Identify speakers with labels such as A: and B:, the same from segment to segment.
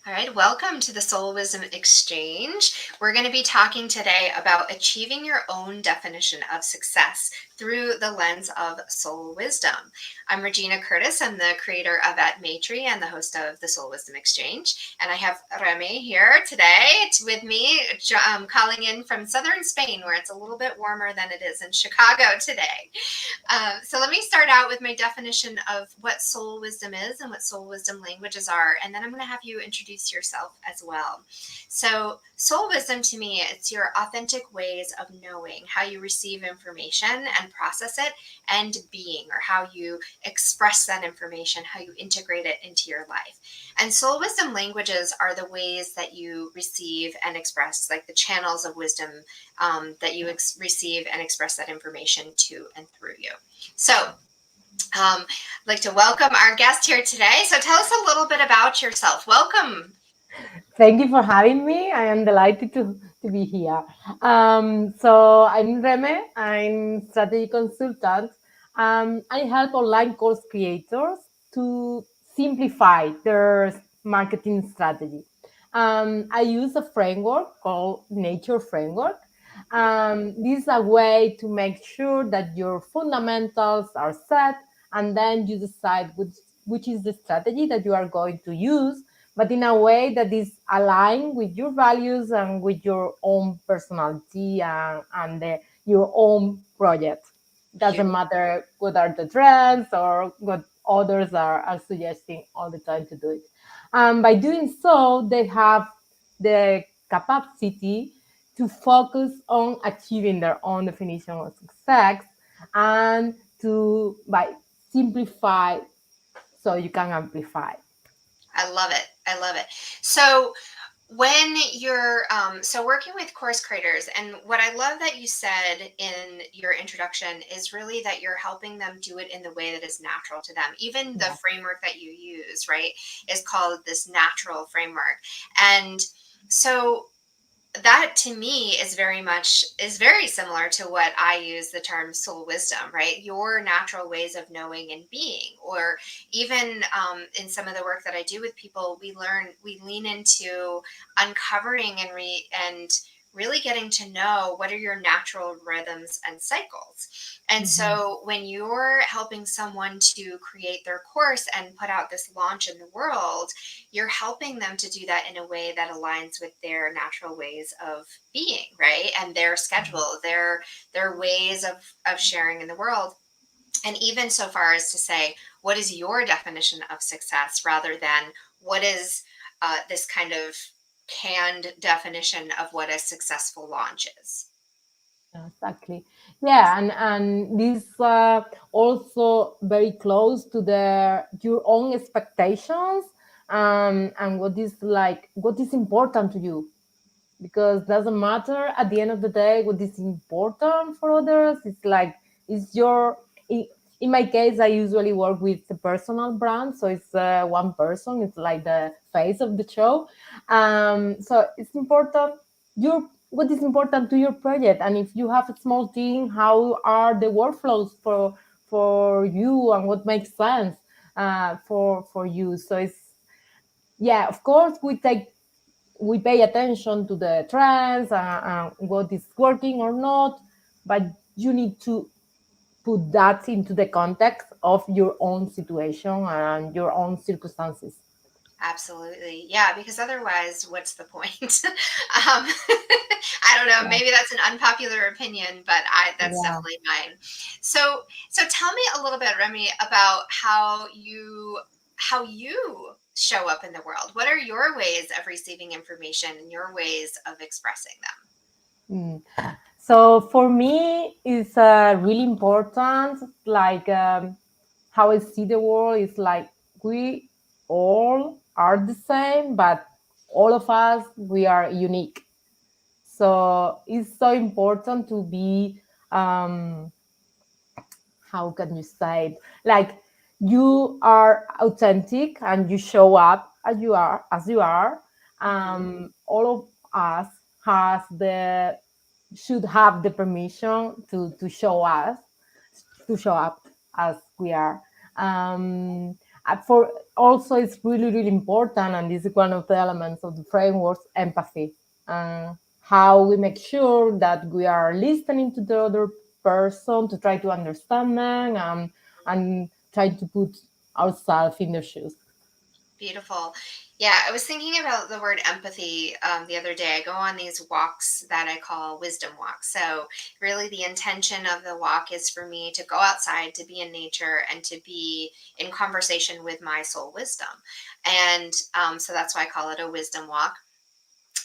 A: All right, welcome to the Soul Wisdom Exchange. We're going to be talking today about achieving your own definition of success through the lens of soul wisdom. I'm Regina Curtis. I'm the creator of At Matri and the host of the Soul Wisdom Exchange. And I have Reme here today with me, calling in from southern Spain, where it's a little bit warmer than it is in Chicago today. So let me start out with my definition of what soul wisdom is and what soul wisdom languages are, and then I'm going to have you introduce yourself as well. So soul wisdom to me, it's your authentic ways of knowing, how you receive information and process it, and being, or how you express that information, how you integrate it into your life. And soul wisdom languages are the ways that you receive and express, like the channels of wisdom that you receive and express that information to and through you. So I'd like to welcome our guest here today. So tell us a little bit about yourself. Welcome.
B: Thank you for having me. I am delighted to be here. So I'm Reme. I'm strategy consultant. I help online course creators to simplify their marketing strategy. I use a framework called Nature Framework. This is a way to make sure that your fundamentals are set, and then you decide which is the strategy that you are going to use, but in a way that is aligned with your values and with your own personality and your own project. Doesn't matter what are the trends or what others are suggesting all the time to do it. By doing so, they have the capacity to focus on achieving their own definition of success and to by simplify so you can amplify.
A: I love it. I love it. So when you're working with course creators, and what I love that you said in your introduction is really that you're helping them do it in the way that is natural to them. Even the
B: Yeah.
A: framework that you use, right, is called this natural framework. And so that to me is very similar to what I use the term soul wisdom, right? Your natural ways of knowing and being, or even in some of the work that I do with people, we lean into uncovering and really getting to know what are your natural rhythms and cycles. And
B: Mhm.
A: so when you're helping someone to create their course and put out this launch in the world, you're helping them to do that in a way that aligns with their natural ways of being, right? And their schedule, their ways of sharing in the world. And even so far as to say, what is your definition of success rather than what is this kind of canned definition of what a successful launch is.
B: Yeah, exactly. Yeah, and this also very close to the your own expectations, and what is important to you, because doesn't matter at the end of the day what is important for others. It's like it's your in, in my case I usually work with the personal brand, so it's one person, it's like the face of the show. So it's important your what is important to your project, and if you have a small team, how are the workflows for you and what makes sense for you. So it's, yeah, of course we pay attention to the trends and what is working or not, but you need to put that into the context of your own situation and your own circumstances.
A: Absolutely. Yeah, because otherwise, what's the point? I don't know,
B: Yeah.
A: maybe that's an unpopular opinion, but that's
B: Yeah.
A: definitely mine. So tell me a little bit, Remy, about how you show up in the world. What are your ways of receiving information and your ways of expressing them?
B: Mm. So for me, it's really important. Like how I see the world is like we all are the same, but all of us we are unique. So it's so important to be, how can you say it? Like you are authentic and you show up as you are.
A: Hmm.
B: All of us has the should have the permission to show up as we are. For also, it's really, really important, and this is one of the elements of the framework, empathy. How we make sure that we are listening to the other person to try to understand them, and try to put ourselves in their shoes.
A: Beautiful. Yeah, I was thinking about the word empathy the other day. I go on these walks that I call wisdom walks. So, really, the intention of the walk is for me to go outside, to be in nature, and to be in conversation with my soul wisdom. And so that's why I call it a wisdom walk.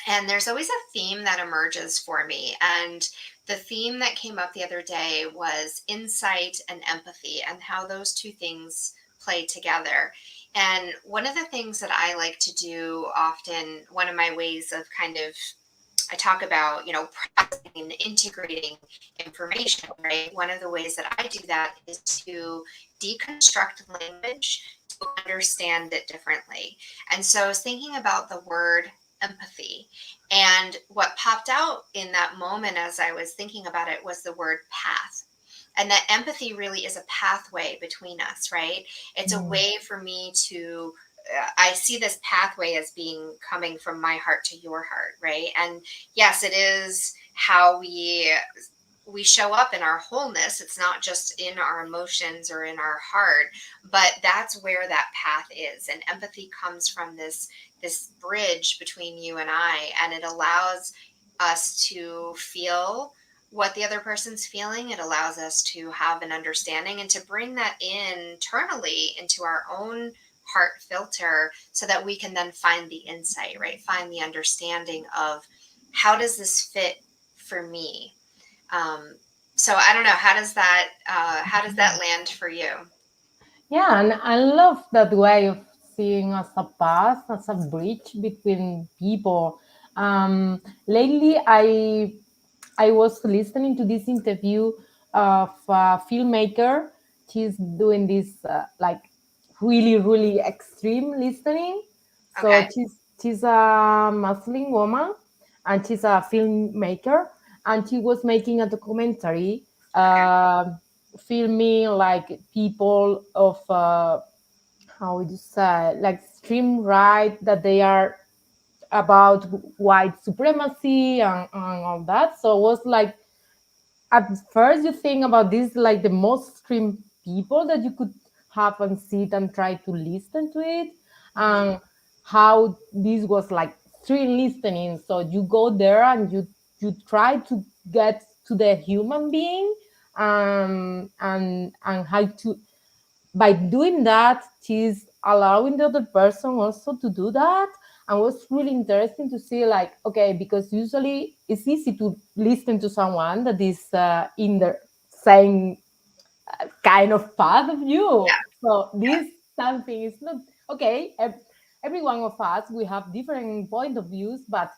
A: And there's always a theme that emerges for me. And the theme that came up the other day was insight and empathy, and how those two things play together. And one of the things that I like to do often, one of my ways of kind of, I talk about, processing and integrating information, right? One of the ways that I do that is to deconstruct language to understand it differently. And so I was thinking about the word empathy. And what popped out in that moment as I was thinking about it was the word path. And that empathy really is a pathway between us, right? It's a
B: Mm.
A: way for me to, I see this pathway as being coming from my heart to your heart, right? And yes, it is how we show up in our wholeness. It's not just in our emotions or in our heart, but that's where that path is. And empathy comes from this bridge between you and I, and it allows us to feel what the other person's feeling. It allows us to have an understanding and to bring that internally into our own heart filter so that we can then find the insight, right? Find the understanding of how does this fit for me? Um, so I don't know, how does that land for you?
B: Yeah, and I love that way of seeing as a path, as a bridge between people. Lately, I was listening to this interview of a filmmaker. She's doing this like really, really extreme listening. So
A: Okay.
B: she's a Muslim woman, and she's a filmmaker, and she was making a documentary,
A: Okay.
B: filming like people of how would you say, like extreme right, that they are about white supremacy, and all that. So it was like, at first you think about this like the most extreme people that you could have and sit and try to listen to it,
A: Hmm.
B: and how this was like extreme listening. So you go there and you try to get to the human being, and how to, by doing that, she's allowing the other person also to do that. And it was really interesting to see, like, okay, because usually it's easy to listen to someone that is in the same kind of path of you.
A: Yeah.
B: So
A: Yeah.
B: this something is not okay. Every one of us, we have different point of views, but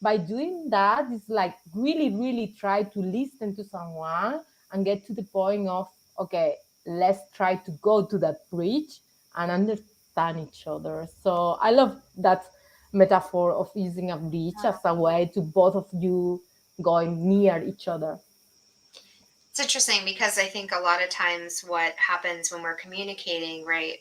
B: by doing that, it's like really, really try to listen to someone and get to the point of, okay, let's try to go to that bridge and understand each other. So I love that metaphor of using a bridge as a way to both of you going near each other.
A: It's interesting because I think a lot of times what happens when we're communicating, right?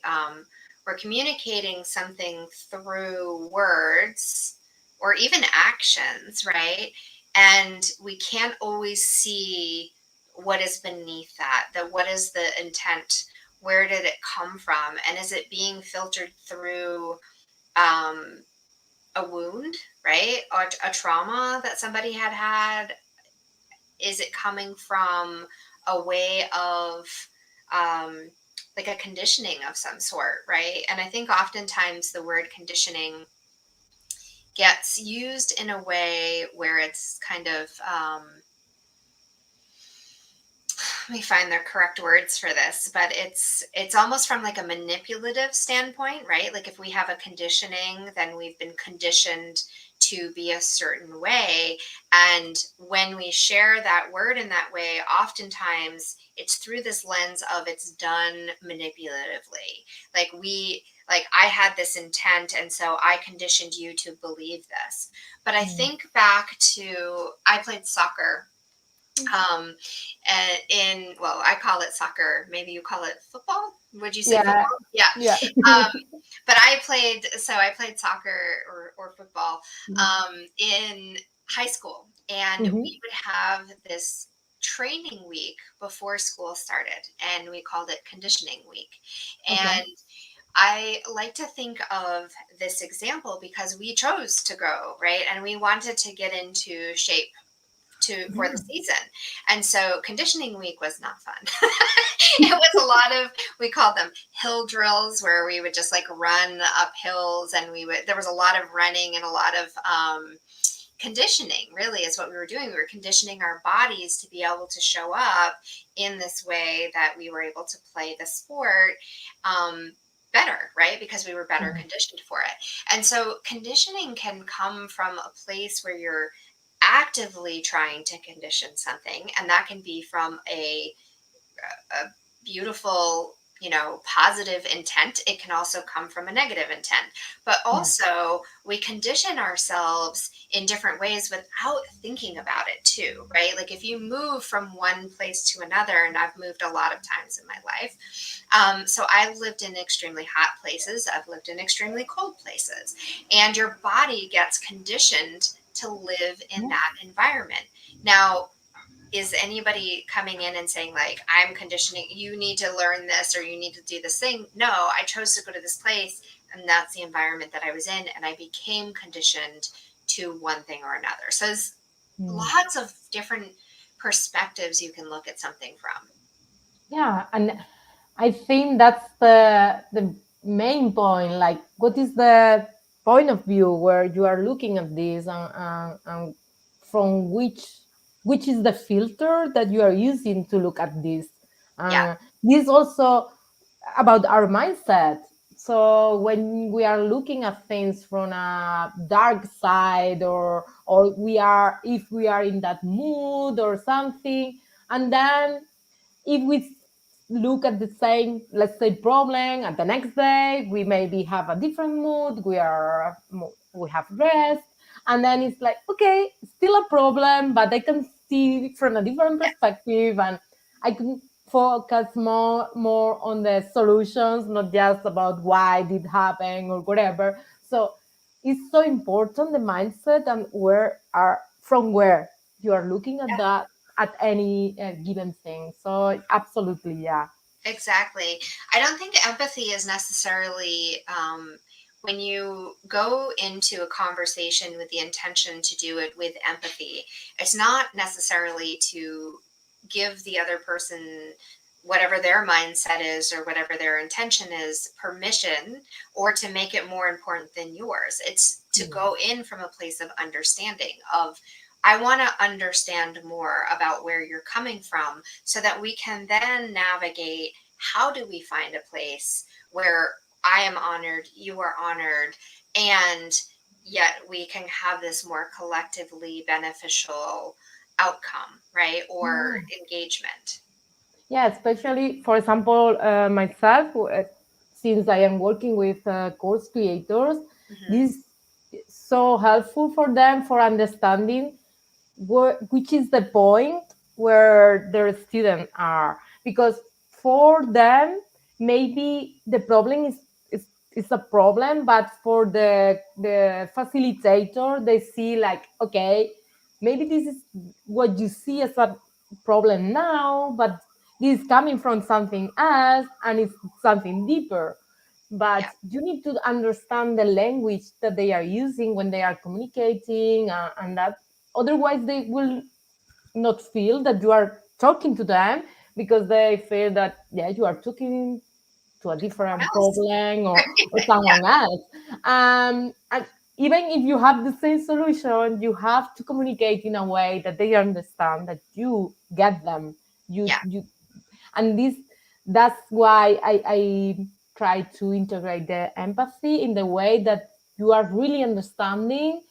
A: We're communicating something through words or even actions, right? And we can't always see what is beneath that. That what is the intent? Where did it come from? And is it being filtered through um, a wound, right? Or a trauma that somebody had had? Is it coming from a way of um, like a conditioning of some sort, right? And I think oftentimes the word conditioning gets used in a way where it's kind of let me find the correct words for this, but it's almost from like a manipulative standpoint, right? Like if we have a conditioning, then we've been conditioned to be a certain way. And when we share that word in that way, oftentimes it's through this lens of it's done manipulatively. Like I had this intent, and so I conditioned you to believe this. But I
B: Mm.
A: think back to, I played soccer um, and well, I call it soccer. Maybe you call it football. Would you say
B: Yeah,
A: football? Yeah.
B: yeah.
A: Um, but I played soccer or football in high school, and
B: Hmm.
A: we would have this training week before school started, and we called it conditioning week.
B: Okay.
A: And I like to think of this example because we chose to go, right? And we wanted to get into shape for the
B: Yeah.
A: season. And so conditioning week was not fun. It was a lot of, we called them hill drills, where we would just like run up hills, and there was a lot of running and a lot of conditioning, really, is what we were doing. We were conditioning our bodies to be able to show up in this way that we were able to play the sport better, right? Because we were better
B: Mhm.
A: conditioned for it. And so conditioning can come from a place where you're actively trying to condition something, and that can be from a beautiful, positive intent. It can also come from a negative intent. But
B: Yeah.
A: also, we condition ourselves in different ways without thinking about it, too, right? Like if you move from one place to another, and I've moved a lot of times in my life. So I've lived in extremely hot places, I've lived in extremely cold places, and your body gets conditioned to live in
B: Yeah.
A: that environment. Now, is anybody coming in and saying like, I'm conditioning, you need to learn this or you need to do this thing? No, I chose to go to this place, and that's the environment that I was in, and I became conditioned to one thing or another. So there's
B: Mm.
A: lots of different perspectives you can look at something from.
B: Yeah, and I think that's the main point. Like, what is the point of view where you are looking at this, and from which is the filter that you are using to look at this?
A: Yeah.
B: This also about our mindset. So when we are looking at things from a dark side, or we are if we are in that mood or something, and then if we look at the same, let's say, problem, and the next day we maybe have a different mood, we have rest, and then it's like, okay, still a problem, but I can see it from a different
A: Yeah.
B: perspective, and I can focus more on the solutions, not just about why it did happen or whatever. So it's so important, the mindset, and where you are looking at that, at any given thing. So absolutely, yeah.
A: Exactly. I don't think empathy is necessarily, when you go into a conversation with the intention to do it with empathy, it's not necessarily to give the other person whatever their mindset is or whatever their intention is permission, or to make it more important than yours. It's to
B: Mm.
A: go in from a place of understanding, of I want to understand more about where you're coming from, so that we can then navigate, how do we find a place where I am honored, you are honored, and yet we can have this more collectively beneficial outcome, right? Or
B: Yeah.
A: engagement.
B: Yeah, especially for example, myself, since I am working with course creators,
A: Hmm.
B: this is so helpful for them for understanding which is the point where their students are, because for them maybe the problem is a problem, but for the facilitator they see like, okay, maybe this is what you see as a problem now, but this is coming from something else and it's something deeper.
A: Yeah.
B: But you need to understand the language that they are using when they are communicating, and that otherwise they will not feel that you are talking to them, because they feel that, yeah, you are talking to a
A: Someone
B: different
A: else.
B: problem, or
A: Yeah.
B: someone else. And even if you have the same solution, you have to communicate in a way that they understand that you get them.
A: Yeah.
B: You and this That's why I try to integrate the empathy in the way that you are really understanding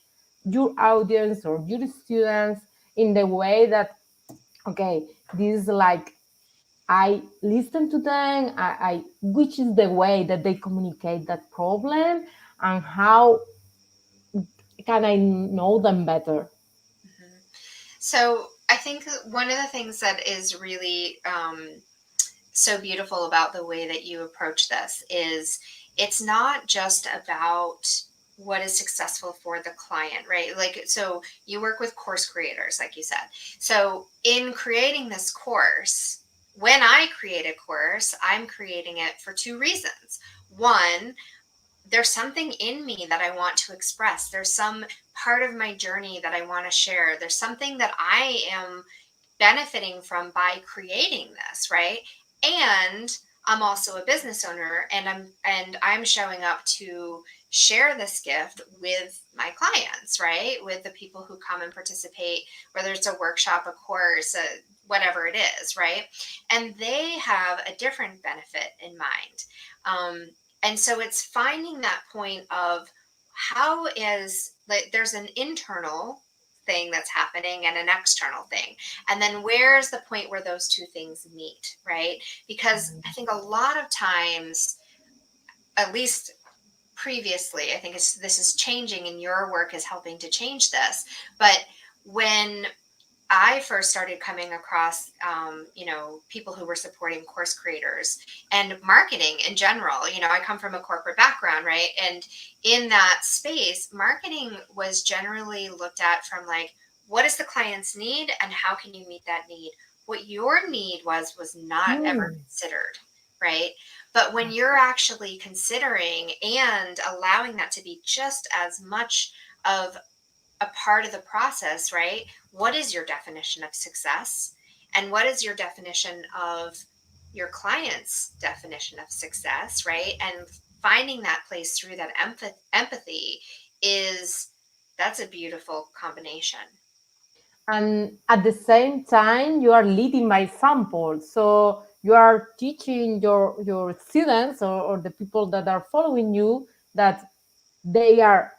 B: your audience or your students, in the way that, okay, this is like, I listen to them, which is the way that they communicate that problem, and how can I know them better.
A: Mhm. So I think one of the things that is really so beautiful about the way that you approach this is it's not just about what is successful for the client, right? Like, so you work with course creators, like you said. So, in creating this course, when I create a course, I'm creating it for two reasons. One, there's something in me that I want to express. There's some part of my journey that I want to share. There's something that I am benefiting from by creating this, right? And I'm also a business owner, and I'm showing up to share this gift with my clients, right? With the people who come and participate, whether it's a workshop, a course, whatever it is, right? And they have a different benefit in mind. Um, and so it's finding that point of how is, like, there's an internal thing that's happening and an external thing. And then where's the point where those two things meet, right? Because I think a lot of times, at least previously, I think this is changing, and your work is helping to change this. But when I first started coming across, people who were supporting course creators and marketing in general. I come from a corporate background, right? And in that space, marketing was generally looked at from like, what does the client's need and how can you meet that need? What your need was not ever
B: Hmm.
A: considered, right? But when you're actually considering and allowing that to be just as much of a part of the process, right? What is your definition of success? And what is your definition of your client's definition of success, right? And finding that place through that empathy is that's a beautiful combination.
B: And at the same time you are leading by example, so you are teaching your students, or the people that are following you, that they are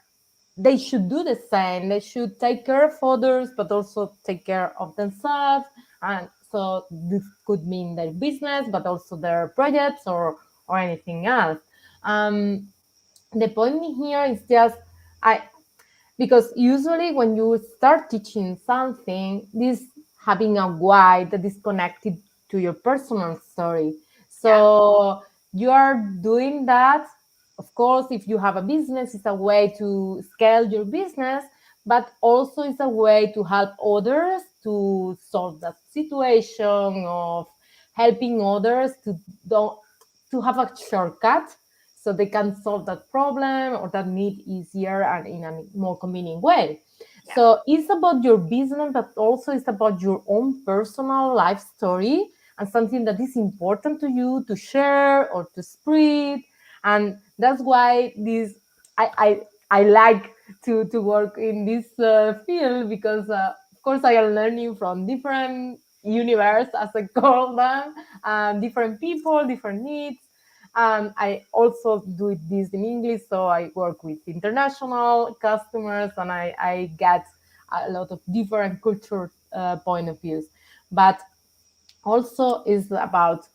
B: they should do the same. They should take care of others, but also take care of themselves. And so this could mean their business, but also their projects, or anything else. um, the point here is just, I because usually when you start teaching something, this having a why that is connected to your personal story.
A: Yeah,
B: So you are doing that. Of course, if you have a business, it's a way to scale your business, but also it's a way to help others to solve that situation of helping others to don't to have a shortcut, so they can solve that problem or that need easier and in a more convenient way.
A: yeah,
B: So it's about your business, but also it's about your own personal life story, and something that is important to you to share or to spread. And that's why this I like to work in this field, because of course I am learning from different universe, as I call them, different people, different needs. I also do this in English, so I work with international customers, and I get a lot of different culture point of views. But also is about,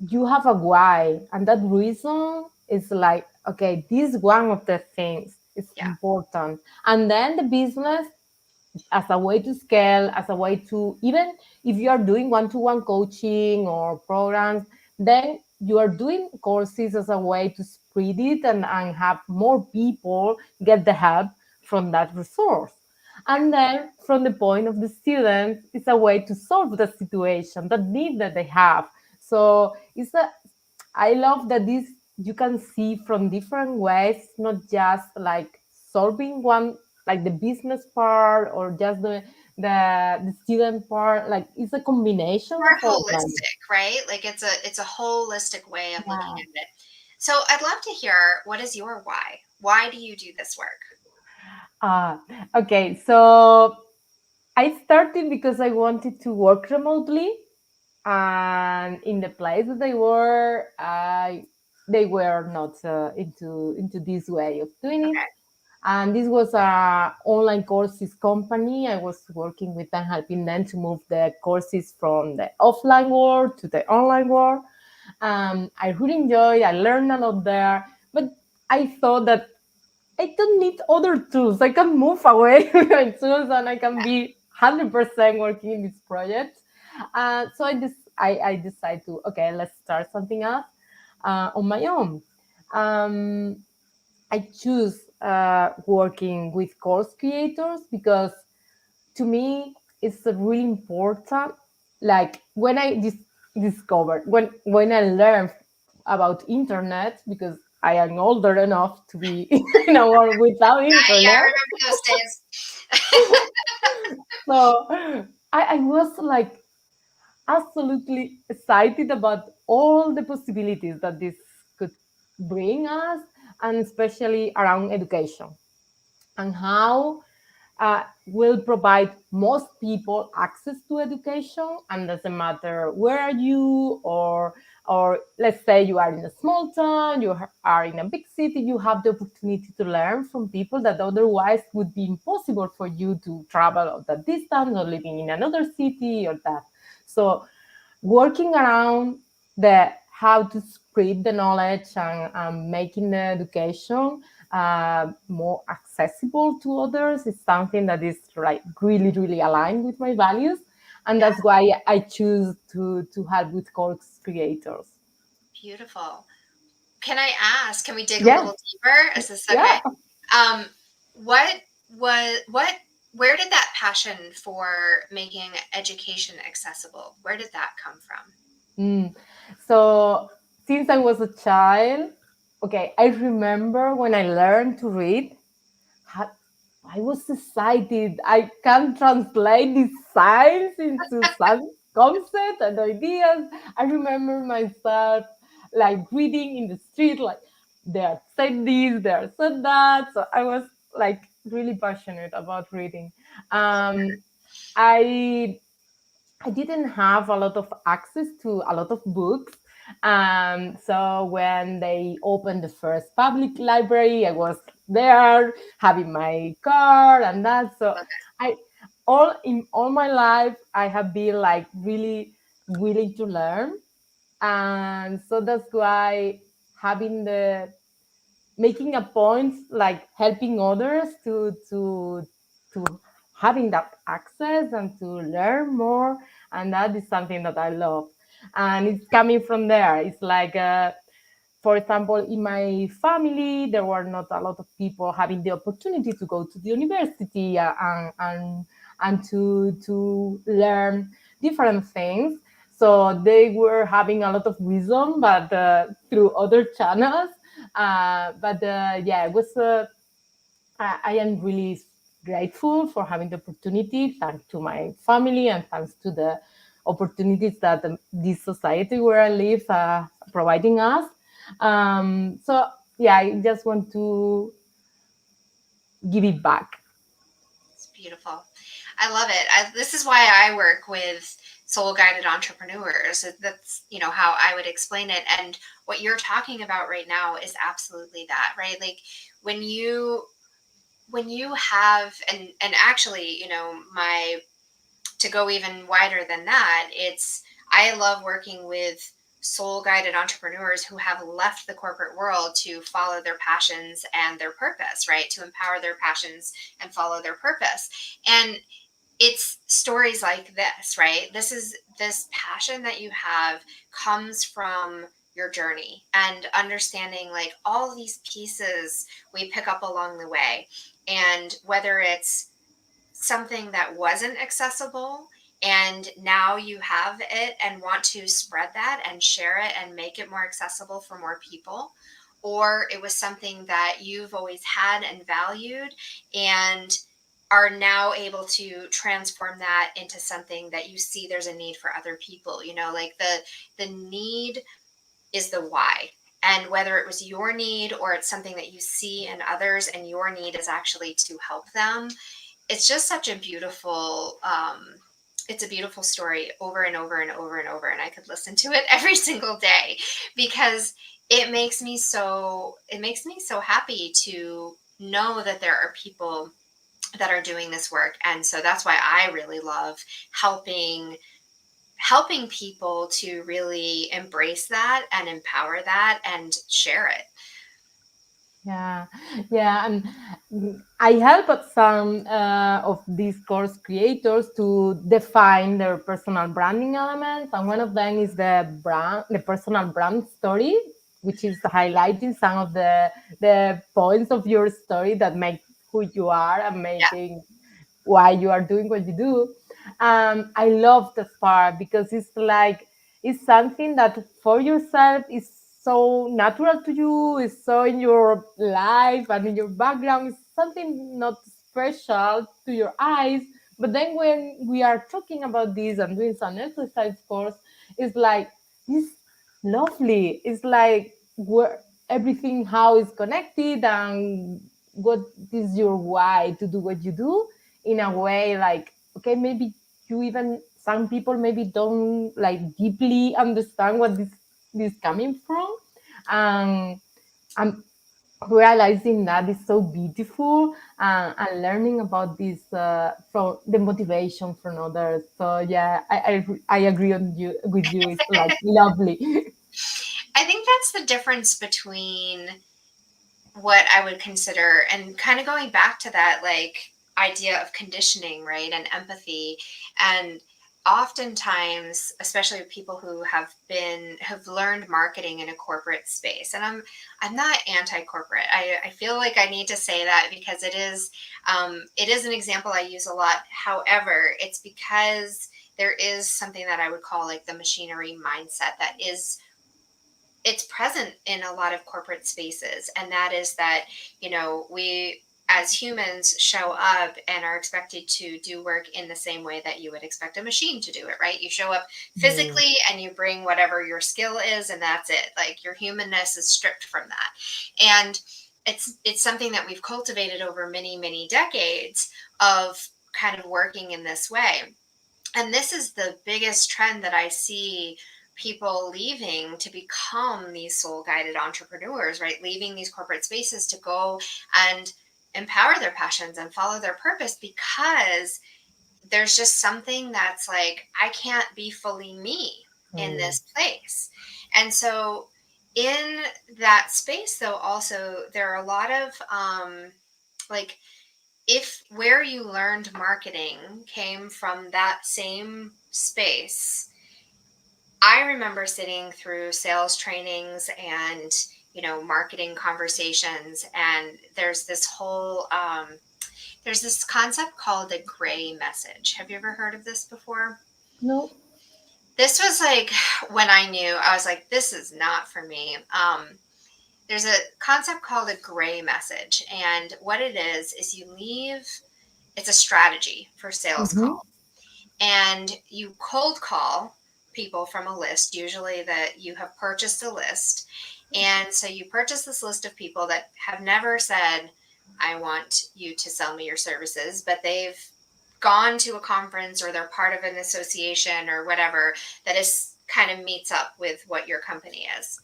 B: you have a why, and that reason is like, okay, this one of the things is
A: yeah.
B: important, and then the business as a way to scale, as a way to, even if you are doing one-to-one coaching or programs, then you are doing courses as a way to spread it, and have more people get the help from that resource.
A: Yeah.
B: And then from the point of the students, it's a way to solve the situation, that need that they have. So I love that this you can see from different ways, not just like solving one, like the business part, or just the student part. Like it's a combination
A: More
B: of all of them.
A: holistic, right? Like it's a holistic way of looking
B: Yeah.
A: at it. So I'd love to hear, what is your why? Why do you do this work?
B: Uh, okay, so I started because I wanted to work remotely, and in the place that they were, they were not into this way of doing it.
A: Okay.
B: And this was a online courses company. I was working with them, helping them to move the courses from the offline world to the online world. I really enjoyed. I learned a lot there, but I thought that I don't need other tools. I can move away with my tools, and I can be. 100% working in this project. So I decided to, okay, let's start something else on my own. Um, I choose working with course creators because to me it's really important. Like when I discovered, when I learned about internet, because I am older enough to be in a world without
A: Yeah, I
B: internet.
A: remember those days.
B: So I was like absolutely excited about all the possibilities that this could bring us, and especially around education and how will provide most people access to education, and doesn't matter where are you, or let's say you are in a small town, you are in a big city, you have the opportunity to learn from people that otherwise would be impossible for you to travel that distance or living in another city or that. So working around the how to spread the knowledge and making the education more accessible to others is something that is like really aligned with my values, and
A: Yeah,
B: that's why I choose to help with course creators.
A: beautiful. Can I ask, can we dig a
B: Yeah,
A: little deeper? Is this
B: yeah.
A: okay? Um, what what where did that passion for making education accessible? Where did that come from?
B: Mm. So since I was a child, okay, I remember when I learned to read, ha- I was excited. I can translate these signs into some concepts and ideas. I remember myself like reading in the street, like they are said this, they are said that. So I was like really passionate about reading. Um, I I didn't have a lot of access to a lot of books. So when they opened the first public library, I was there having my car and that. So I all my life I have been like really willing to learn. And so that's why having the making a point like helping others to having that access and to learn more, and that is something that I love, and it's coming from there. It's like for example, in my family there were not a lot of people having the opportunity to go to the university and to learn different things, so they were having a lot of wisdom, but through other channels. But yeah, it was. I am really grateful for having the opportunity, thanks to my family and thanks to the opportunities that this society where I live providing us. So yeah, I just want to give it back.
A: It's beautiful. I love it. This is why I work with soul guided entrepreneurs. That's, how I would explain it. And what you're talking about right now is absolutely that, right? Like when you have, and actually, my to go even wider than that, I love working with soul guided entrepreneurs who have left the corporate world to follow their passions and their purpose, right? To empower their passions and follow their purpose. And it's stories like this, right? This passion that you have comes from your journey and understanding like all these pieces we pick up along the way. And whether it's something that wasn't accessible and now you have it and want to spread that and share it and make it more accessible for more people, or it was something that you've always had and valued and are now able to transform that into something that you see there's a need for other people, like the need is the why. And whether it was your need or it's something that you see in others and your need is actually to help them, it's just such a beautiful it's a beautiful story over and over and over and over, and I could listen to it every single day because it makes me so happy to know that there are people that are doing this work. And so that's why I really love helping people to really embrace that and empower that and share it.
B: Yeah, yeah, and I help some of these course creators to define their personal branding elements, and one of them is the personal brand story, which is highlighting some of the points of your story that make who you are and
A: Yeah.
B: making why you are doing what you do. I love this part because it's like it's something that for yourself is so natural to you, is so in your life and in your background, it's something not special to your eyes. But then when we are talking about this and doing some exercise course, it's like this lovely. It's like where everything how is connected and what is your why to do what you do in a way like okay maybe you even some people maybe don't like deeply understand what this coming from and I'm realizing that is so beautiful and learning about this from the motivation from others. So yeah, I agree on you with you. It's like lovely.
A: I think that's the difference between what I would consider, and kind of going back to that like idea of conditioning, right? And empathy. And oftentimes, especially with people who have learned marketing in a corporate space. And I'm not anti-corporate. I feel like I need to say that because it is an example I use a lot. However, it's because there is something that I would call like the machinery mindset that is it's present in a lot of corporate spaces, and that is that we as humans show up and are expected to do work in the same way that you would expect a machine to do it, right? You show up
B: Mm,
A: physically and you bring whatever your skill is, and that's it. Like your humanness is stripped from that. And it's something that we've cultivated over many decades of kind of working in this way. And this is the biggest trend that I see people leaving to become these soul guided entrepreneurs, right? Leaving these corporate spaces to go and empower their passions and follow their purpose, because there's just something that's like, I can't be fully me in
B: mm,
A: this place. And so, in that space, though, also, there are a lot of like, if where you learned marketing came from that same space, I remember sitting through sales trainings and marketing conversations, and there's this concept called the gray message. Have you ever heard of this before?
B: no.
A: This was like when I knew I was like, this is not for me. There's a concept called a gray message, and what it is you leave. It's a strategy for sales
B: Mm-hmm.
A: calls, and you cold call people from a list, usually that you have purchased a list. And so you purchase this list of people that have never said, I want you to sell me your services, but they've gone to a conference or they're part of an association or whatever that is kind of meets up with what your company is.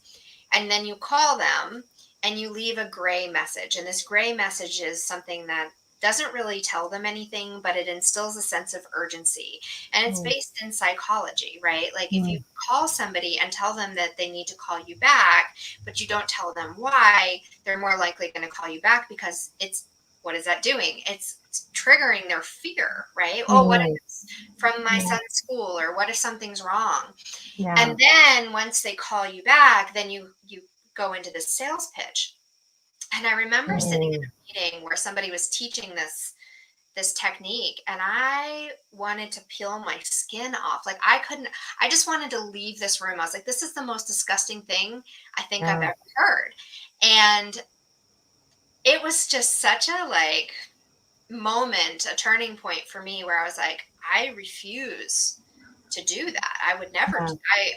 A: And then you call them and you leave a gray message. And this gray message is something that doesn't really tell them anything, but it instills a sense of urgency. And it's
B: Mm,
A: based in psychology, right? Like if you
B: mm,
A: call somebody and tell them that they need to call you back, but you don't tell them why, they're more likely going to call you back, because what is that doing? It's triggering their fear, right? Oh, what if
B: mm,
A: it's from my
B: yeah,
A: son's school, or what if something's wrong?
B: yeah,
A: And then once they call you back, then you go into the sales pitch. And I remember sitting
B: mm,
A: in a meeting where somebody was teaching this technique, and I wanted to peel my skin off. Like I just wanted to leave this room. I was like, this is the most disgusting thing I think I've
B: yeah,
A: ever heard. And it was just such a like moment, a turning point for me, where I was like, I refuse to do that. I would never,
B: yeah,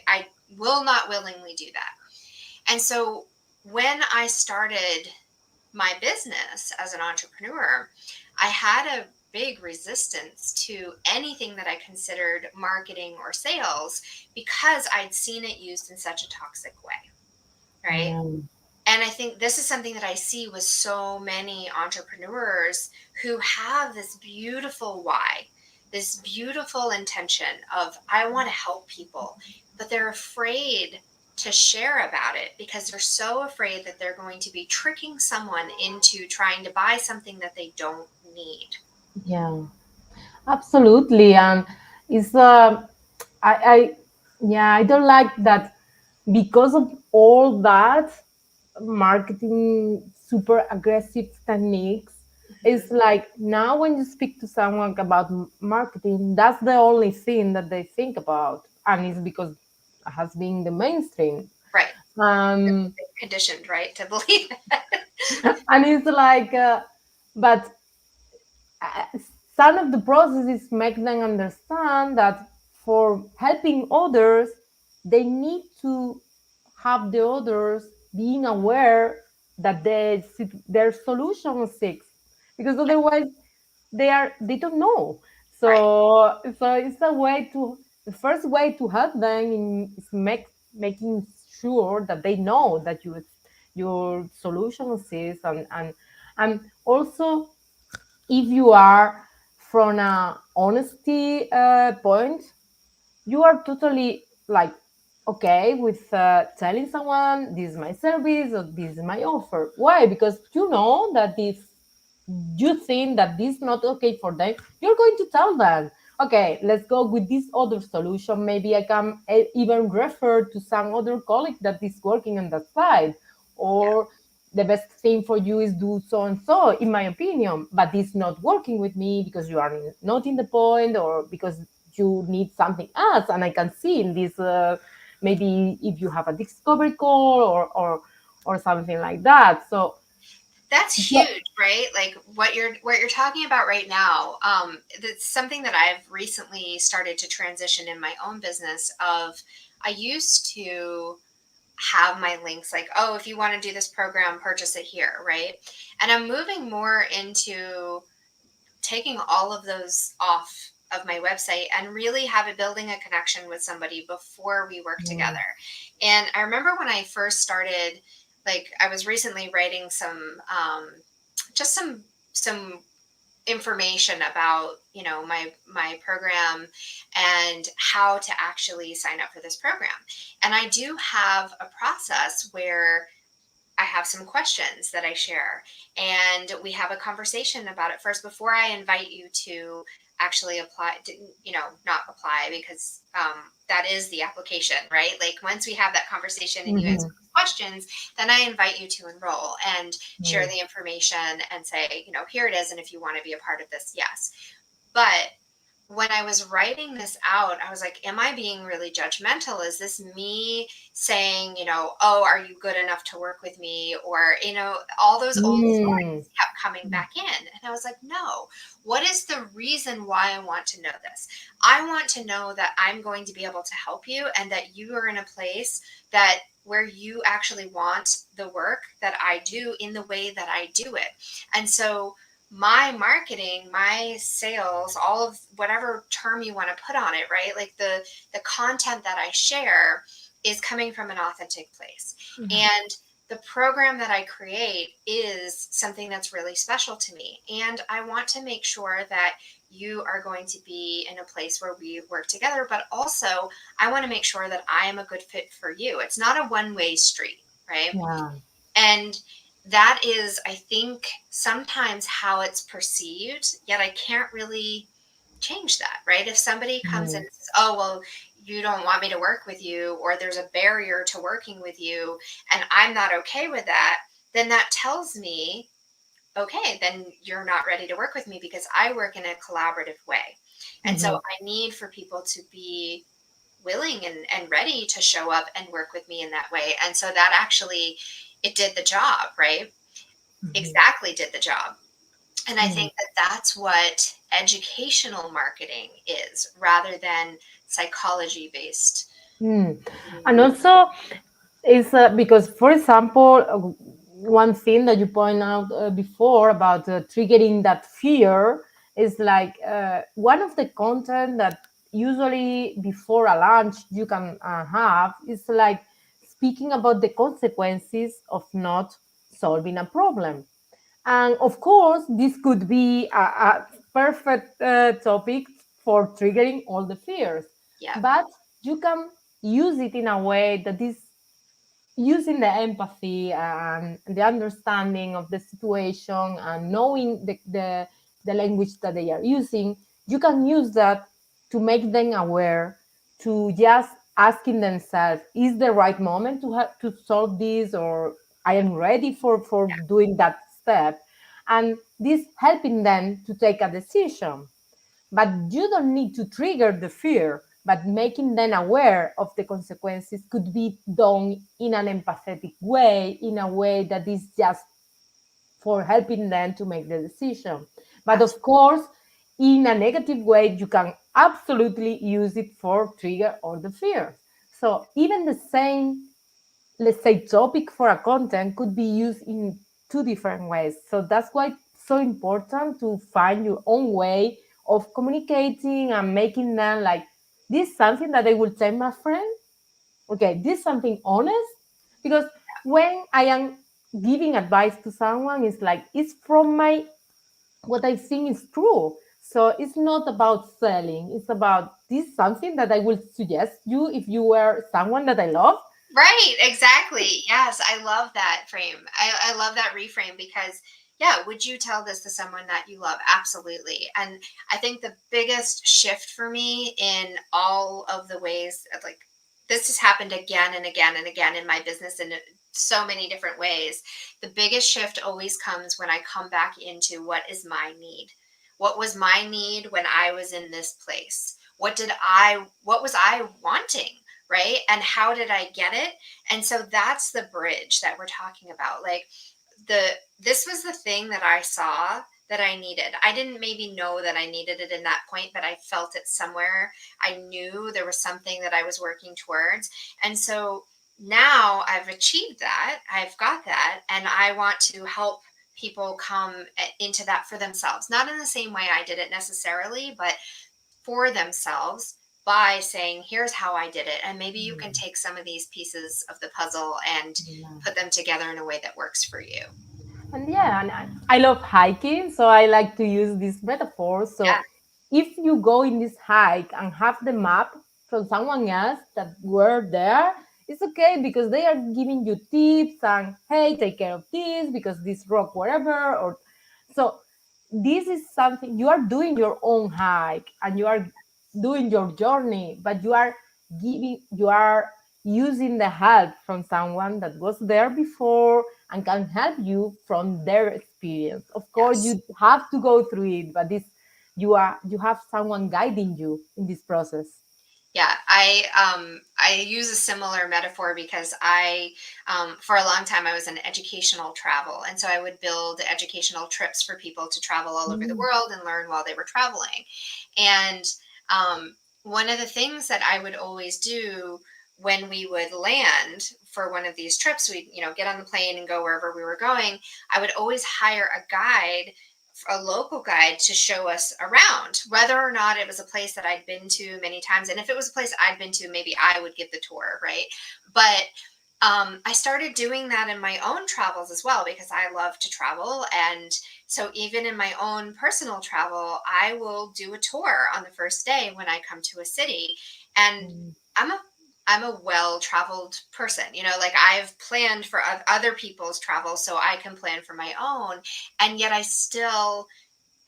A: I will not willingly do that. And so when I started my business as an entrepreneur, I had a big resistance to anything that I considered marketing or sales, because I'd seen it used in such a toxic way, right?
B: yeah,
A: And I think this is something that I see with so many entrepreneurs who have this beautiful why, this beautiful intention of, I want to help people, but they're afraid to share about it because they're so afraid that they're going to be tricking someone into trying to buy something that they don't need.
B: Yeah, absolutely. And it's I yeah, I don't like that because of all that marketing super aggressive techniques. It's
A: Mhm.
B: like now when you speak to someone about marketing, that's the only thing that they think about, and it's because it has been the mainstream.
A: Right.
B: Um,
A: Conditioned, right, to believe it.
B: and it's like, but uh, some of the processes make them understand that for helping others, they need to have the others being aware that their solution exists, because otherwise they don't know.
A: Right.
B: So it's a way to the first way to help them is making sure that they know that your solution exists, and also if you are from a honesty point, you are totally like okay with telling someone this is my service or this is my offer. Why? Because you know that if you think that this is not okay for them, you're going to tell them, okay, let's go with this other solution. Maybe I can even refer to some other colleague that is working on that side,
A: Yeah.
B: or the best thing for you is do so and so, in my opinion, but it's not working with me because you are not in the point, or because you need something else. And I can see in this, maybe if you have a discovery call or something like that. So
A: That's
B: yeah.
A: huge, right? Like what you're talking about right now. That's something that I've recently started to transition in my own business. Of I used to have my links like, oh, if you want to do this program, purchase it here, right? And I'm moving more into taking all of those off of my website and really have it building a connection with somebody before we work together. And I remember when I first started, like I was recently writing just some information about my program and how to actually sign up for this program. And I do have a process where I have some questions that I share, and we have a conversation about it first before I invite you to actually apply. Not apply because that is the application, right? Like once we have that conversation and you answer
B: Mhm.
A: those questions, then I invite you to enroll and share
B: Mm.
A: the information and say, here it is, and if you want to be a part of this, yes. But when I was writing this out, I was like, am I being really judgmental? Is this me saying, oh, are you good enough to work with me? Or, all those old
B: Mm.
A: stories kept coming back in. And I was like, no, what is the reason why I want to know this? I want to know that I'm going to be able to help you and that you are in a place that where you actually want the work that I do in the way that I do it. And so my marketing, my sales, all of whatever term you want to put on it, right? Like the content that I share is coming from an authentic place.
B: Yeah.
A: And the program that I create is something that's really special to me. And I want to make sure that you are going to be in a place where we work together, but also I want to make sure that I am a good fit for you. It's not a one-way street, right?
B: Yeah.
A: And that is, I think, sometimes how it's perceived, yet I can't really change that, right? If somebody comes in
B: Mm.
A: and says, oh, well, you don't want me to work with you, or there's a barrier to working with you, and I'm not okay with that, then that tells me, okay, then you're not ready to work with me because I work in a collaborative way. And so
B: Mhm.
A: I need for people to be willing and ready to show up and work with me in that way. And so that actually, it did the job, right?
B: Mhm.
A: Exactly did the job. And I
B: Mm.
A: think that that's what educational marketing is rather than psychology based.
B: Mm. And also, it's because, for example, one thing that you point out before about triggering that fear is like one of the content that usually before a launch you can have is like speaking about the consequences of not solving a problem. And of course, this could be a perfect topic for triggering all the fears,
A: Yeah.
B: but you can use it in a way that is using the empathy and the understanding of the situation and knowing the language that they are using, you can use that to make them aware, to just asking themselves, is the right moment to have to solve this, or I am ready for doing that step, and this helping them to take a decision. But you don't need to trigger the fear, but making them aware of the consequences could be done in an empathetic way, in a way that is just for helping them to make the decision. But of
A: Absolutely.
B: course, in a negative way, you can absolutely use it for trigger all the fears. So even the same, let's say, topic for a content could be used in two different ways. So that's why it's so important to find your own way of communicating and making them like, this is something that I will tell my friend. Okay, this is something honest. Because when I am giving advice to someone, it's like, it's from my, what I think is true. So it's not about selling. It's about, this is something that I will suggest you if you were someone that I love.
A: Right, exactly. Yes, I love that frame. I love that reframe because, yeah, would you tell this to someone that you love? Absolutely. And I think the biggest shift for me in all of the ways, like, this has happened again and again and again in my business in so many different ways. The biggest shift always comes when I come back into what is my need. What was my need when I was in this place? What was I wanting? Right? And how did I get it? And so that's the bridge that we're talking about. Like the this was the thing that I saw that I needed. I didn't maybe know that I needed it in that point, but I felt it somewhere. I knew there was something that I was working towards. And so now I've achieved that. I've got that, and I want to help people come into that for themselves. Not in the same way I did it necessarily, but for themselves by saying, here's how I did it. And maybe you can take some of these pieces of the puzzle and put them together in a way that works for you.
B: And yeah, and I love hiking, so I like to use this metaphor.
A: Yeah.
B: So if you go in this hike and have the map from someone else that were there, it's okay because they are giving you tips and, hey, take care of this because this rock whatever, or so this is something you are doing your own hike and you are doing your journey, but you are using the help from someone that was there before and can help you from their experience. Of course,
A: Yes.
B: you have to go through it, but this you have someone guiding you in this process.
A: Yeah, I use a similar metaphor because I for a long time I was in educational travel, and so I would build educational trips for people to travel all over the
B: Mm,
A: world and learn while they were traveling. And one of the things that I would always do when we would land for one of these trips, we'd get on the plane and go wherever we were going. I would always hire a local guide to show us around, whether or not it was a place that I'd been to many times. And if it was a place I'd been to, maybe I would give the tour, right? But I started doing that in my own travels as well because I love to travel. And so, even in my own personal travel, I will do a tour on the first day when I come to a city. And
B: mm,
A: I'm a I'm a well-traveled person, like I've planned for other people's travel so I can plan for my own. And yet I still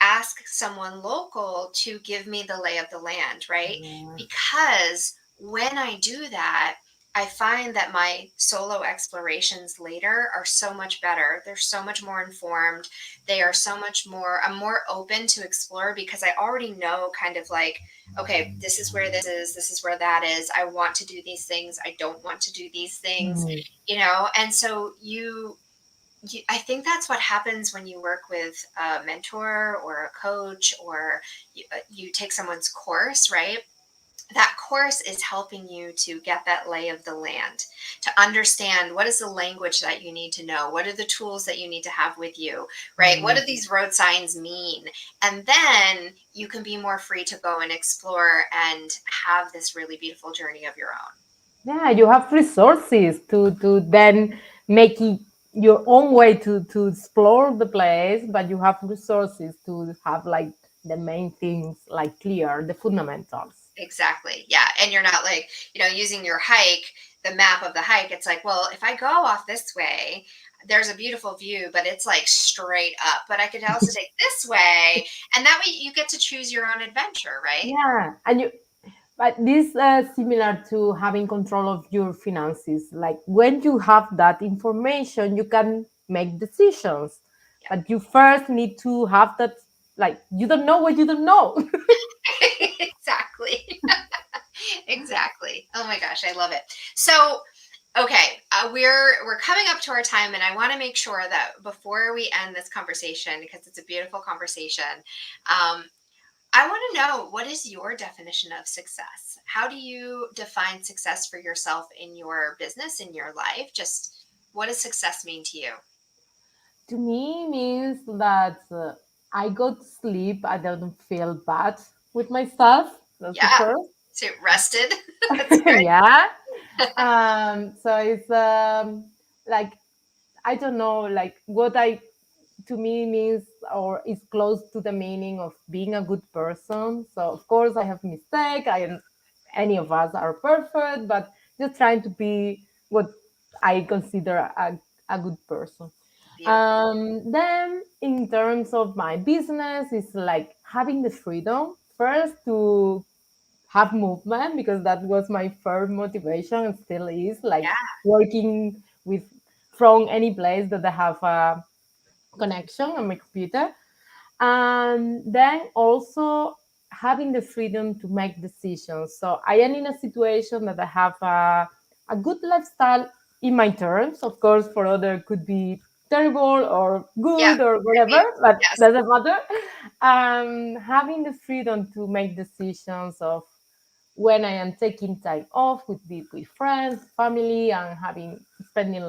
A: ask someone local to give me the lay of the land, right?
B: yeah.
A: Because when I do that, I find that my solo explorations later are so much better. They're so much more informed. They are so much more, I'm more open to explore because I already know kind of like, okay, this is where this is where that is. I want to do these things. I don't want to do these things,
B: Mm,
A: and so I think that's what happens when you work with a mentor or a coach or you take someone's course, right? That course is helping you to get that lay of the land, to understand what is the language that you need to know, what are the tools that you need to have with you, right? What
B: mm.
A: do these road signs mean? And then you can be more free to go and explore and have this really beautiful journey of your own.
B: Yeah, you have resources to then make it your own way to explore the place, but you have resources to have like the main things like clear, the fundamentals.
A: Exactly. Yeah. And you're not like, using your hike. the map of the hike, it's like, well, if I go off this way, there's a beautiful view, but it's like straight up. But I could also take this way, and that way you get to choose your own adventure, right?
B: Yeah, and you, but this similar to having control of your finances. Like when you have that information, you can make decisions. But you first need to have that. Like you don't know what you don't know.
A: Yeah. Exactly. Exactly. Oh my gosh, I love it. So, okay, we're coming up to our time, and I want to make sure that before we end this conversation, because it's a beautiful conversation, um, I want to know, what is your definition of success? How do you define success for yourself in your business, in your life? Just what does success mean to you?
B: To me means that I go to sleep. I don't feel bad with myself. That's the
A: Yeah.
B: first.
A: So rested. That's great.
B: Yeah. So it's like I don't know, like what I to me means or is close to the meaning of being a good person. So of course I have mistake. I am any of us are perfect, but just trying to be what I consider a good person.
A: Beautiful.
B: Then in terms of my business, it's like having the freedom first to have movement because that was my first motivation and still is like
A: Yeah.
B: working with from any place that I have a connection on my computer, and then also having the freedom to make decisions. So I am in a situation that I have a good lifestyle in my terms. Of course, for other could be terrible or
A: Yeah.
B: good or
A: Could
B: whatever,
A: be.
B: but
A: Yes.
B: doesn't matter. Having the freedom to make decisions of when I am taking time off with friends, family, and having spending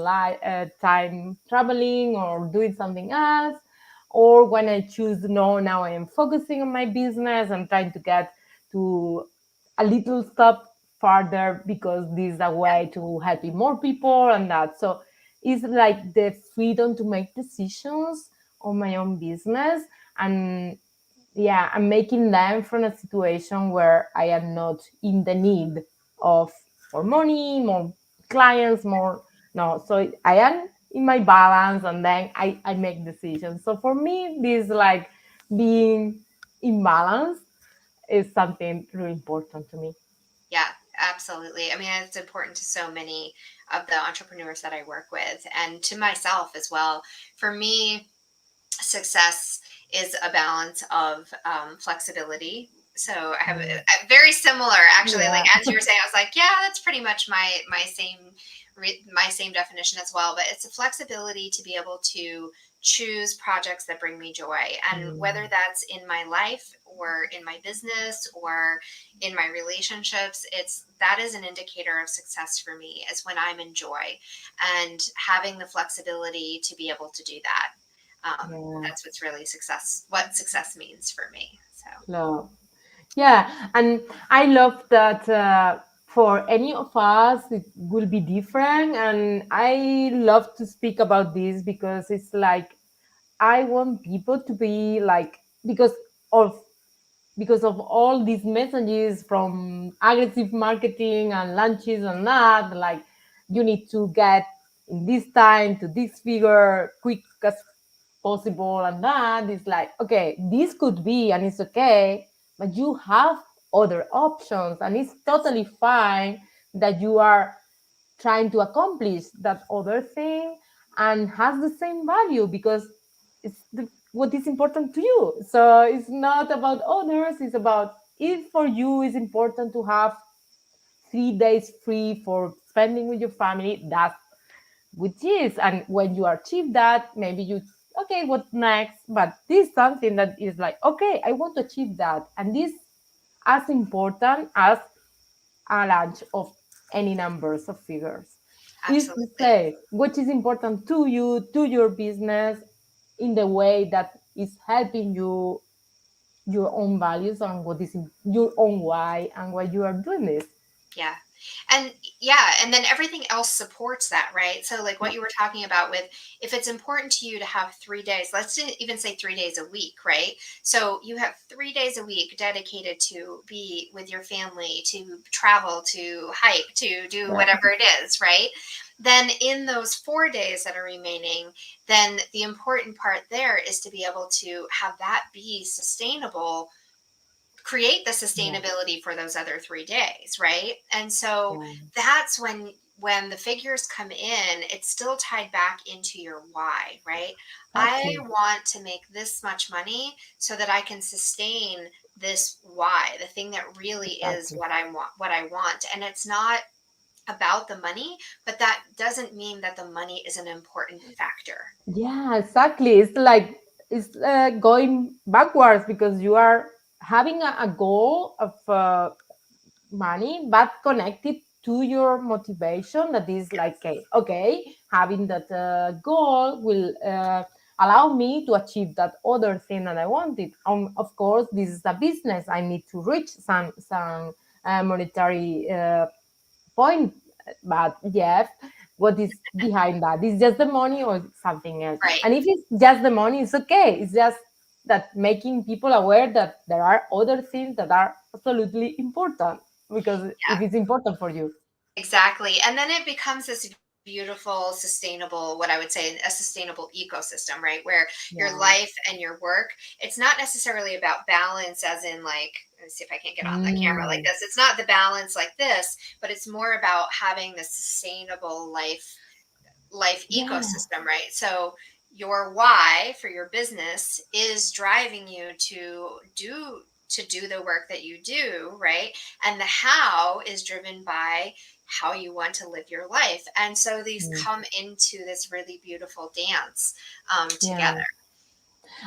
B: time traveling or doing something else, or when I choose no, now I am focusing on my business and trying to get to a little step farther because this is a way to helping more people and that. So it's like the freedom to make decisions on my own business and yeah, I'm making them from a situation where I am not in the need of more money, more clients, more no. So I am in my balance and then I make decisions. So for me, this like being in balance is something really important to me.
A: Yeah, absolutely. I mean, it's important to so many of the entrepreneurs that I work with, and to myself as well. For me, success is a balance of flexibility. So I have
B: Mm.
A: a very similar, actually. Like
B: Yeah.
A: as you were saying, I was like, yeah, that's pretty much my same definition as well. But it's a flexibility to be able to choose projects that bring me joy, and whether
B: Mm.
A: that's in my life or in my business or in my relationships, it's that is an indicator of success for me, is when I'm in joy and having the flexibility to be able to do that.
B: Yeah.
A: That's what's really what success means for me. So
B: No. Yeah, and I love that for any of us it will be different, and I love to speak about this because it's like I want people to be like of because of all these messages from aggressive marketing and lunches and that, like you need to get in this time to this figure quick as possible, and that is like okay, this could be and it's okay, but you have other options and it's
A: yes,
B: totally fine that you are trying to accomplish that other thing and has the same value because what is important to you. So it's not about others, it's about if for you it's important to have 3 days free for spending with your family, that's which is, and when you achieve that, maybe you okay, what next? But this is something that is like okay, I want to achieve that, and this as important as a lunch of any numbers of figures. Is to
A: absolutely.
B: say what is important to you, to your business, in the way that is helping you your own values and what is in your own why and why you are doing this.
A: Yeah. And yeah, and then everything else supports that, right? So like
B: Yeah.
A: what you were talking about with, if it's important to you to have 3 days, even say 3 days a week, right? So you have 3 days a week dedicated to be with your family, to travel, to hike, to do
B: Yeah.
A: whatever it is, right? Then in those 4 days that are remaining, then the important part there is to be able to have that be sustainable, create the
B: Yeah.
A: sustainability for those other 3 days, right? And so
B: Yeah.
A: that's when the figures come in, it's still tied back into your why, right? I
B: Exactly.
A: want to make this much money so that I can sustain this why, the thing that really is
B: Exactly.
A: what I want. And it's not about the money, but that doesn't mean that the money is an important factor.
B: Yeah, exactly. It's like it's going backwards because you are having a goal of money, but connected to your motivation. That is like,
A: Yes.
B: okay, having that goal will allow me to achieve that other thing that I wanted. Of course, this is a business. I need to reach some monetary point. But yes, what is behind that? Is just the money or something else?
A: Right.
B: And if it's just the money, it's okay. It's just that making people aware that there are other things that are absolutely important, because if it's important for you.
A: Exactly. And then it becomes this beautiful, sustainable, what I would say, a sustainable ecosystem, right? Where your
B: Yeah.
A: life and your work, it's not necessarily about balance, as in, like, let's see if I can get on the camera like
B: Mm,
A: this. It's not the balance like this, but it's more about having the sustainable life
B: yeah.
A: ecosystem, right? So your why for your business is driving you to do the work that you do, right? And the how is driven by how you want to live your life. And so these
B: Mm,
A: come into this really beautiful dance
B: yeah.
A: together.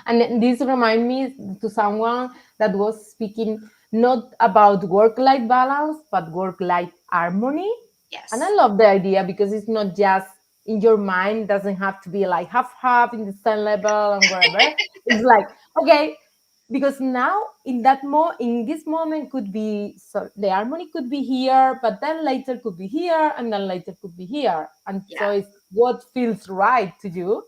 B: And this remind me to someone that was speaking not about work-life balance, but work-life harmony. And I
A: Yes.
B: love the idea because it's not just in your mind, doesn't have to be like half in the same level and wherever. It's like, okay, because now in this moment could be, so the harmony could be here, but then later could be here, and then later could be here. And so
A: Yeah.
B: it's what feels right to you.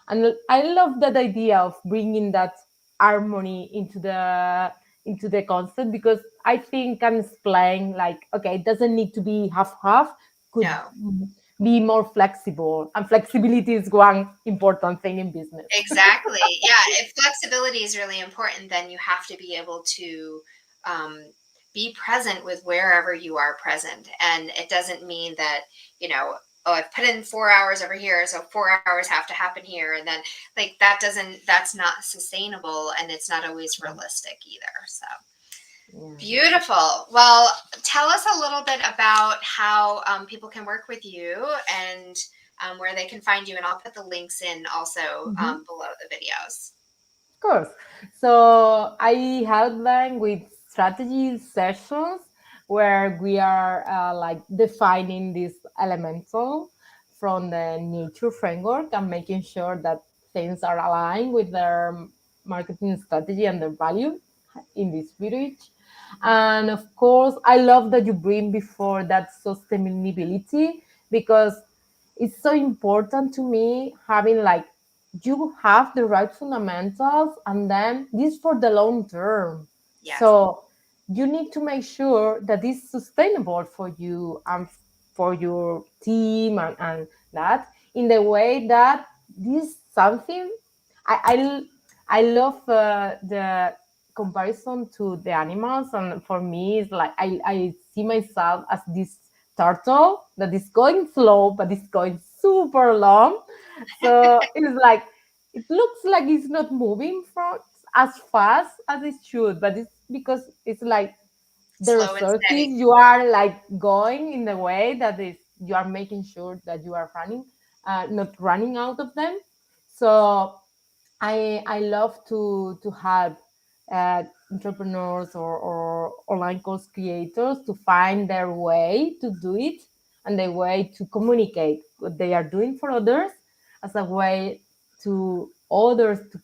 B: And I love that idea of bringing that harmony into the concept, because I think I'm explaining like, okay, it doesn't need to be half, could
A: No.
B: be more flexible, and flexibility is one important thing in business.
A: Exactly. Yeah. If flexibility is really important, then you have to be able to um, be present with wherever you are present. And it doesn't mean that, oh, I've put in 4 hours over here, so 4 hours have to happen here. And then, like, that's not sustainable, and it's not always realistic either. So
B: Yeah.
A: beautiful. Well, tell us a little bit about how people can work with you, and where they can find you. And I'll put the links in also
B: Mhm.
A: below the videos.
B: Of course. So I help them with strategy sessions where we are like defining this elemental from the nature framework and making sure that things are aligned with their marketing strategy and their value in this village. And of course, I love that you bring before that sustainability, because it's so important to me having like, you have the right fundamentals, and then this for the long term.
A: Yes.
B: So you need to make sure that it's sustainable for you and for your team, and that in the way that this something I I love the comparison to the animals, and for me it's like I see myself as this turtle that is going slow but it's going super long. So it's like, it looks like it's not moving from as fast as it should, but it's because it's like the
A: Slow and
B: resources
A: steady.
B: you are like going in the way that is, you are making sure that you are running, not running out of them. So I love to help entrepreneurs or online course creators to find their way to do it, and their way to communicate what they are doing for others, as a way to others to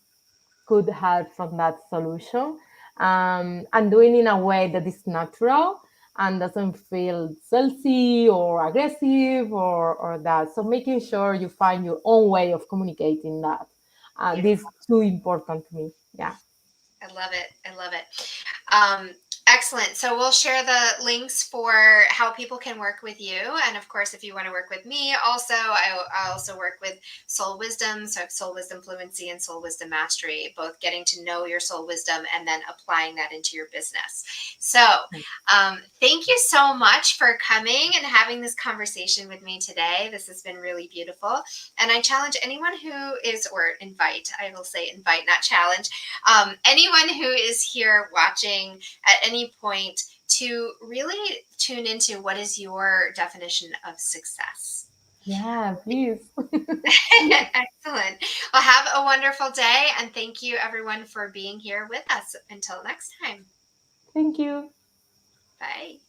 B: could help from that solution, and doing in a way that is natural, and doesn't feel salty or aggressive or that. So making sure you find your own way of communicating that. This is
A: Beautiful.
B: too important to me. Yeah.
A: I love it. I love it. Um, Excellent. So we'll share the links for how people can work with you. And of course, if you want to work with me, also, I also work with Soul Wisdom. So I have Soul Wisdom Fluency and Soul Wisdom Mastery, both getting to know your soul wisdom and then applying that into your business. So thank you so much for coming and having this conversation with me today. This has been really beautiful. And I challenge anyone who is, or invite, I will say invite, not challenge, anyone who is here watching at any point to really tune into what is your definition of success.
B: Yeah, please.
A: Excellent. Well, have a wonderful day. And thank you, everyone, for being here with us. Until next time.
B: Thank you.
A: Bye.